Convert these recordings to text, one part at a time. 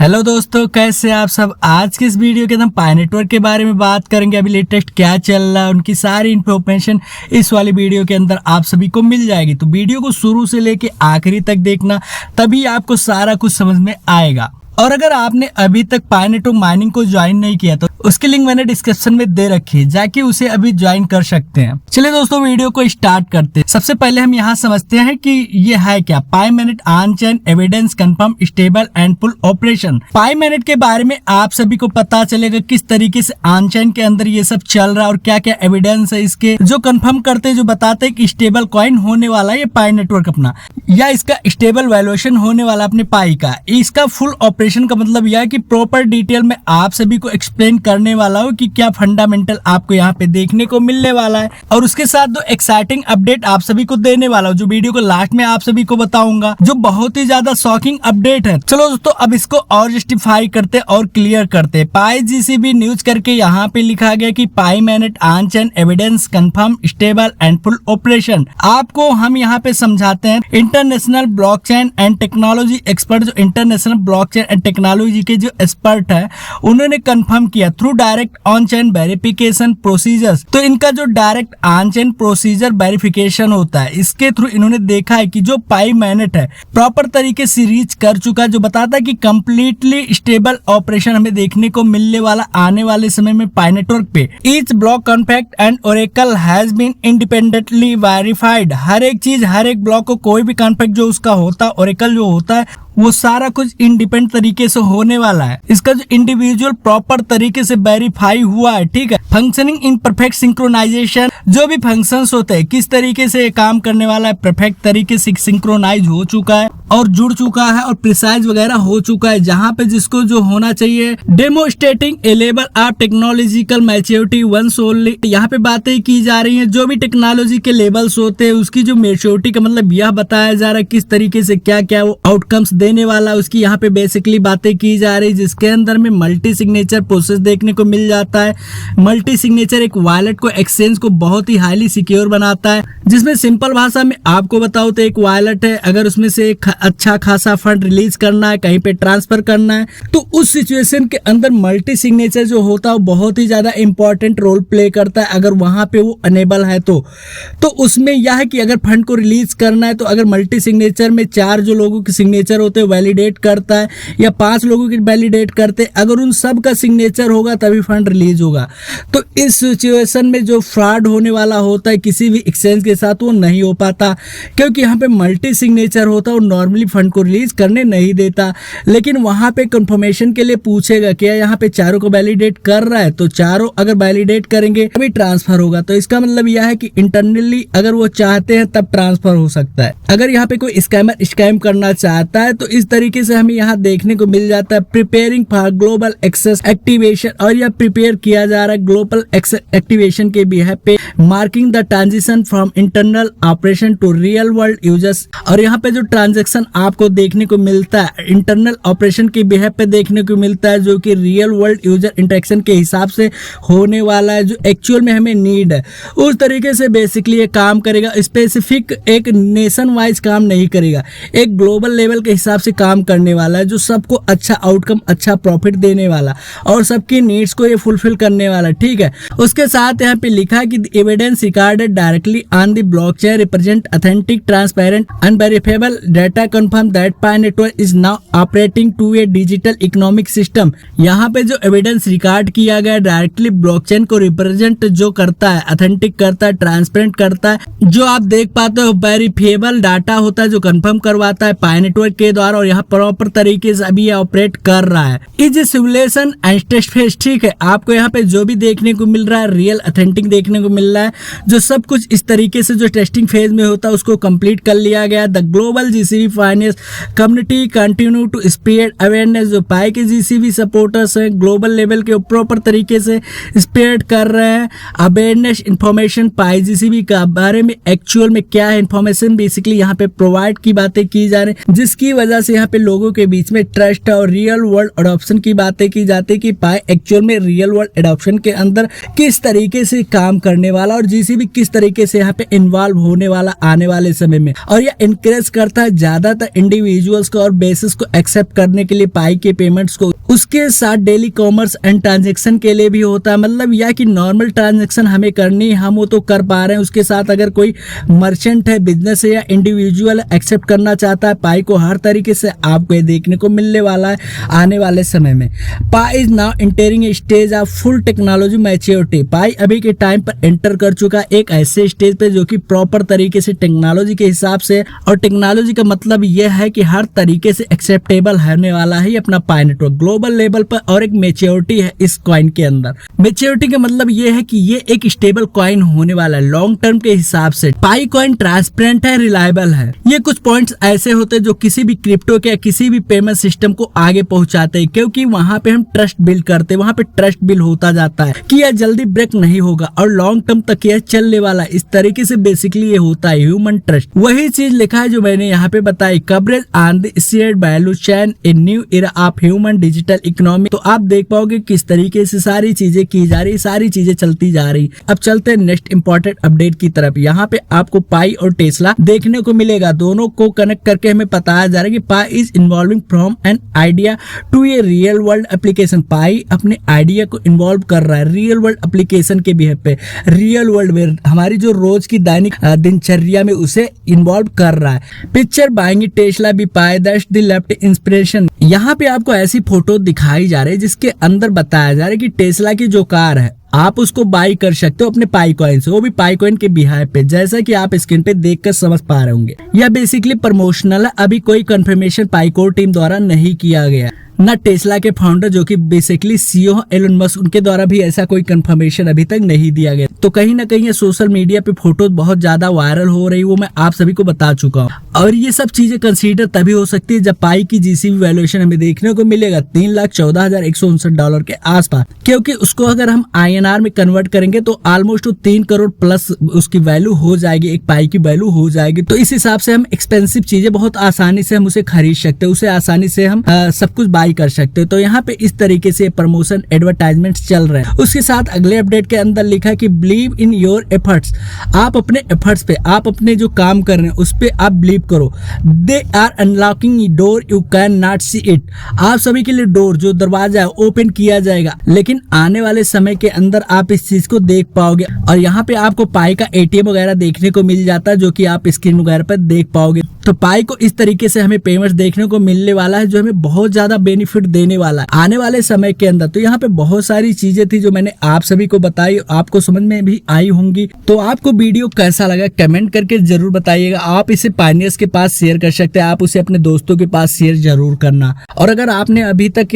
Hello दोस्तों, कैसे आप सब। आज के इस वीडियो के अंदर हम पाई नेटवर्क के बारे में बात करेंगे। अभी लेटेस्ट क्या चल रहा है, उनकी सारी इन्फॉर्मेशन इस वाली वीडियो के अंदर आप सभी को मिल जाएगी। तो वीडियो को शुरू से लेके आखिरी तक देखना, तभी आपको सारा कुछ समझ में आएगा। और अगर आपने अभी तक पाई नेटवर्क माइनिंग को ज्वाइन नहीं किया तो उसकी लिंक मैंने डिस्क्रिप्शन में दे रखी है, जाके उसे अभी ज्वाइन कर सकते हैं। चलिए दोस्तों, वीडियो को स्टार्ट करते हैं। सबसे पहले हम यहाँ समझते हैं कि ये है क्या। Pi mainnet on chain evidence confirm stable and full operation. Pi mainnet के बारे में आप सभी को पता चलेगा किस तरीके से ऑन चेन के अंदर ये सब चल रहा है और क्या क्या एविडेंस है इसके, जो कंफर्म करते हैं, जो बताते हैं कि स्टेबल कॉइन होने वाला है ये पाई नेटवर्क अपना, या इसका स्टेबल वैल्यूएशन होने वाला अपने पाई का। इसका फुल ऑपरेशन का मतलब यह है कि प्रॉपर डिटेल में आप सभी को एक्सप्लेन करने वाला हूँ कि क्या फंडामेंटल आपको यहाँ पे देखने को मिलने वाला है, और उसके साथ दो एक्साइटिंग अपडेट आप सभी को देने वाला हूँ, जो वीडियो को लास्ट में आप सभी को बताऊंगा, जो बहुत ही ज्यादा शॉकिंग अपडेट है। चलो दोस्तों, अब इसको और जस्टिफाई करते और क्लियर करते। पाई जीसीबी न्यूज करके यहाँ पे लिखा गया कि Pi mainnet on chain evidence confirm stable and full operation. आपको हम यहाँ पे समझाते हैं international blockchain and technology expert, जो इंटरनेशनल ब्लॉकचेन एंड टेक्नोलॉजी के जो एक्सपर्ट है, उन्होंने कंफर्म किया through direct on chain verification procedures. तो इनका जो direct on chain procedure verification होता है, इसके थ्रू इन्होंने देखा है कि जो पाई मैनेट है प्रॉपर तरीके से रीच कर चुका है, जो बताता है कि कंप्लीटली स्टेबल ऑपरेशन हमें देखने को मिलने वाला आने वाले समय में पाई नेटवर्क पे। Each block contract and oracle has been independently verified. हर एक चीज, हर एक ब्लॉक को कोई भी कॉन्फैक्ट जो उसका होता है, ओरेकल जो होता है, वो सारा कुछ इंडिपेंडेंट तरीके से होने वाला है। इसका जो इंडिविजुअल प्रॉपर तरीके से वेरीफाई हुआ है, ठीक है। फंक्शनिंग इन परफेक्ट सिंक्रोनाइजेशन, जो भी फंक्शंस होते हैं किस तरीके से काम करने वाला है, परफेक्ट तरीके से सिंक्रोनाइज हो चुका है और जुड़ चुका है और प्रिसाइज वगैरह हो चुका है, जहां पे जिसको जो होना चाहिए। Demonstrating a level of technological maturity once only. यहाँ पे बातें की जा रही है, जो भी टेक्नोलॉजी के लेवल्स होते हैं उसकी जो मैच्योरिटी का मतलब यह बताया जा रहा है किस तरीके से क्या क्या वो आउटकम्स देने वाला, उसकी यहाँ पे बेसिकली बातें की जा रही है, जिसके अंदर में मल्टी सिग्नेचर प्रोसेस देखने को मिल जाता है। मल्टी सिग्नेचर एक वॉलेट को, एक्सचेंज को बहुत ही हाईली सिक्योर बनाता है, जिसमें सिंपल भाषा में आपको बताओ तो एक वॉलेट है, अगर उसमें से एक अच्छा खासा फंड रिलीज करना है, कहीं पे ट्रांसफर करना है, तो उस सिचुएशन के अंदर मल्टी सिग्नेचर जो होता है वो बहुत ही ज्यादा इंपॉर्टेंट रोल प्ले करता है। अगर वहां पे वो अनेबल है तो उसमें यह है कि अगर फंड को रिलीज करना है तो अगर मल्टी सिग्नेचर में 4 जो लोगों के सिग्नेचर होते हैं वैलिडेट करता है, या 5 लोगों की वैलिडेट करते, अगर उन सब का सिग्नेचर होगा तभी फंड रिलीज होगा। तो इस सिचुएशन में जो फ्रॉड होने वाला होता है किसी भी एक्सचेंज के साथ, वो नहीं हो पाता, क्योंकि यहाँ पे मल्टी सिग्नेचर होता है और नॉर्मली फंड को रिलीज करने नहीं देता। लेकिन वहां पे कंफर्मेशन के लिए पूछेगा क्या यहाँ पे चारों को वैलिडेट कर रहा है, तो चारों अगर वैलिडेट करेंगे तभी ट्रांसफर होगा। तो इसका मतलब यह है कि इंटरनली अगर वो चाहते हैं तब ट्रांसफर हो सकता है। अगर यहाँ पे कोई स्कैमर स्कैम करना चाहता है तो इस तरीके से हमें यहाँ देखने को मिल जाता है preparing for global access activation, और यह प्रिपेयर किया जा रहा है ग्लोबल एक्सेस एक्टिवेशन के बिहाफ पे, marking the transition from internal operation to real world users. और यहाँ पे जो ट्रांजेक्शन आपको देखने को मिलता है इंटरनल ऑपरेशन के बिहाफ पे देखने को मिलता है, जो कि रियल वर्ल्ड यूजर इंटरेक्शन के हिसाब से होने वाला है, जो एक्चुअल में हमें नीड है उस तरीके से बेसिकली ये काम करेगा। स्पेसिफिक एक नेशन वाइज काम नहीं करेगा, एक ग्लोबल लेवल के हिसाब से काम करने वाला है, जो सबको अच्छा आउटकम, अच्छा प्रॉफिट देने वाला और सबकी नीड्स को ये फुलफिल करने वाला, ठीक है। उसके साथ यहाँ पे लिखा है कि evidence recorded directly on the blockchain represent authentic, transparent, unverifiable data, confirm that Pi network is now operating to a digital economic system. यहाँ पे जो एविडेंस रिकॉर्ड किया गया डायरेक्टली ब्लॉकचेन को रिप्रेजेंट जो करता है, ऑथेंटिक करता है, ट्रांसपेरेंट करता है, जो आप देख पाते हो वेरिफिएबल डाटा होता है, जो कंफर्म करवाता है पाई नेटवर्क के द्वारा, और यहाँ प्रॉपर तरीके से अभी ऑपरेट कर रहा है। Is simulation and test phase, ठीक है। आपको यहाँ पे जो भी देखने को मिल रहा है रियल ऑथेंटिक देखने को मिल रहा है, जो सब कुछ इस तरीके से जो टेस्टिंग फेज में होता है उसको कंप्लीट कर लिया गया। The global GCB finance community continue to spread awareness, जो पाई के जीसीबी सपोर्टर्स हैं ग्लोबल लेवल के प्रॉपर तरीके से स्प्रेड कर रहे हैं अवेयरनेस इंफॉर्मेशन पाई जीसीबी का बारे में, एक्चुअल में क्या है इंफॉर्मेशन बेसिकली यहाँ पे प्रोवाइड की बातें की जा रही है, जिसकी वजह वजह से यहाँ पे लोगों के बीच में ट्रस्ट और रियल वर्ल्ड एडॉप्शन की बातें की जाती है कि पाई एक्चुअल में रियल वर्ल्ड एडॉप्शन के अंदर किस तरीके से काम करने वाला और जीसीबी किस तरीके से यहाँ पे इन्वॉल्व होने वाला आने वाले समय में। और यह इनकरेज करता है ज्यादातर इंडिविजुअल्स को और बेसिस को एक्सेप्ट करने के लिए पाई के पेमेंट्स को। उसके साथ डेली कॉमर्स एंड ट्रांजेक्शन के लिए भी होता है, मतलब यह कि नॉर्मल ट्रांजेक्शन हमें करनी हम वो तो कर पा रहे हैं, उसके साथ अगर कोई मर्चेंट है, बिजनेस है या इंडिविजुअल एक्सेप्ट करना चाहता है पाई को, हर तरीके से आपको ये देखने को मिलने वाला है आने वाले समय में। Pi is now entering stage of full technology maturity. Pi अभी के टाइम पर एंटर कर चुका है एक ऐसे स्टेज पे जो कि प्रॉपर तरीके से टेक्नोलॉजी के हिसाब से, और टेक्नोलॉजी का मतलब यह है कि हर तरीके से एक्सेप्टेबल होने वाला है अपना पाई नेटवर्क ग्लोबल लेवल पर। और एक मैच्योरिटी है इस कॉइन के अंदर। मैच्योरिटी का मतलब यह है कि ये एक स्टेबल कॉइन होने वाला है लॉन्ग टर्म के हिसाब से। पाई कॉइन ट्रांसपेरेंट है, रिलायबल है। ये कुछ पॉइंट्स ऐसे होते हैं जो किसी भी क्रिप्टो के किसी भी पेमेंट सिस्टम को आगे पहुंचाते हैं, क्योंकि वहां पे हम ट्रस्ट बिल्ड करते हैं, वहां पे ट्रस्ट बिल्ड होता जाता है कि यह जल्दी ब्रेक नहीं होगा और लॉन्ग टर्म तक यह चलने वाला है। इस तरीके से बेसिकली ये होता है ह्यूमन ट्रस्ट। वही चीज लिखा है जो मैंने यहाँ पे बताई, coverage on the shared value chain a new era of human digital economy. तो आप देख पाओगे किस तरीके से सारी चीजें की जा रही, सारी चीजें चलती जा रही। अब चलते हैं नेक्स्ट इंपॉर्टेंट अपडेट की तरफ। यहाँ पे आपको पाई और टेस्ला देखने को मिलेगा, दोनों को कनेक्ट करके हमें बताया जा रहा है कि Pi is involving from an idea to a real world application. Pi अपने आइडिया को इन्वॉल्व कर रहा है रियल वर्ल्ड एप्लीकेशन के बिहेव पे, रियल वर्ल्ड में हमारी जो रोज की दैनिक दिनचर्या में उसे इन्वॉल्व कर रहा है। Picture buying Tesla be Pi that's the left inspiration. यहाँ पे आपको ऐसी फोटो दिखाई जा रही है जिसके अंदर बताया जा रहा है कि टेस्ला की जो कार है आप उसको बाई कर सकते हो अपने पाई कॉइन से, वो भी पाई कॉइन के बिहार पे, जैसा कि आप स्क्रीन पे देखकर समझ पा रहे होंगे। यह बेसिकली प्रमोशनल है, अभी कोई कंफर्मेशन पाई कोर टीम द्वारा नहीं किया गया, न टेस्ला के फाउंडर जो कि बेसिकली सीईओ एलन मस्क, उनके द्वारा भी ऐसा कोई कंफर्मेशन अभी तक नहीं दिया गया। तो कहीं ना कहीं ये सोशल मीडिया पे फोटोज बहुत ज्यादा वायरल हो रही, वो मैं आप सभी को बता चुका हूँ। और ये सब चीजें कंसीडर तभी हो सकती है जब पाई की जीसीबी वैल्यूएशन हमें देखने को मिलेगा $3,14,159 के आसपास, क्योंकि उसको अगर हम INR में कन्वर्ट करेंगे तो ऑलमोस्ट 3 करोड़ प्लस उसकी वैल्यू हो जाएगी, एक पाई की वैल्यू हो जाएगी। तो इस हिसाब से हम एक्सपेंसिव चीजें बहुत आसानी से हम उसे खरीद सकते हैं, उसे आसानी से हम सब कुछ बाई कर सकते हो। तो यहाँ पे इस तरीके से प्रमोशन एडवर्टाइजमेंट चल रहे हैं। उसके साथ अगले अपडेट के अंदर लिखा है कि बिलीव इन योर एफर्ट्स। आप अपने एफर्ट्स पे, आप अपने जो काम कर रहे हैं उस पे आप बिलीव करो। They are unlocking door you can not see it. आप सभी के लिए डोर, जो दरवाजा है, ओपन किया जाएगा, लेकिन आने वाले समय के अंदर आप इस चीज को देख पाओगे। और यहाँ पे आपको पाई का ATM वगैरह देखने को मिल जाता है, जो कि आप स्क्रीन वगैरह पर देख पाओगे। तो पाई को इस तरीके से हमें पेमेंट्स देखने को मिलने वाला है, जो हमें बहुत ज्यादा बेनिफिट देने वाला है आने वाले समय के अंदर। तो यहाँ पे बहुत सारी चीजें थी जो मैंने आप सभी को बताई, आपको समझ में भी आई होंगी। तो आपको वीडियो कैसा लगा कमेंट करके जरूर बताइएगा। आप इसे पायनियर्स के पास शेयर कर सकते हैं, आप उसे अपने दोस्तों के पास शेयर जरूर करना। और अगर आपने अभी तक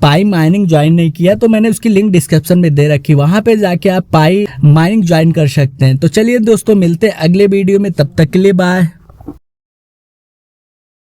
पाई माइनिंग ज्वाइन नहीं किया तो मैंने उसकी लिंक डिस्क्रिप्शन में दे रखी, वहां पे जाके आप पाई माइनिंग ज्वाइन कर सकते हैं। तो चलिए दोस्तों, मिलते हैं अगले वीडियो में, तब तक के लिए बाय।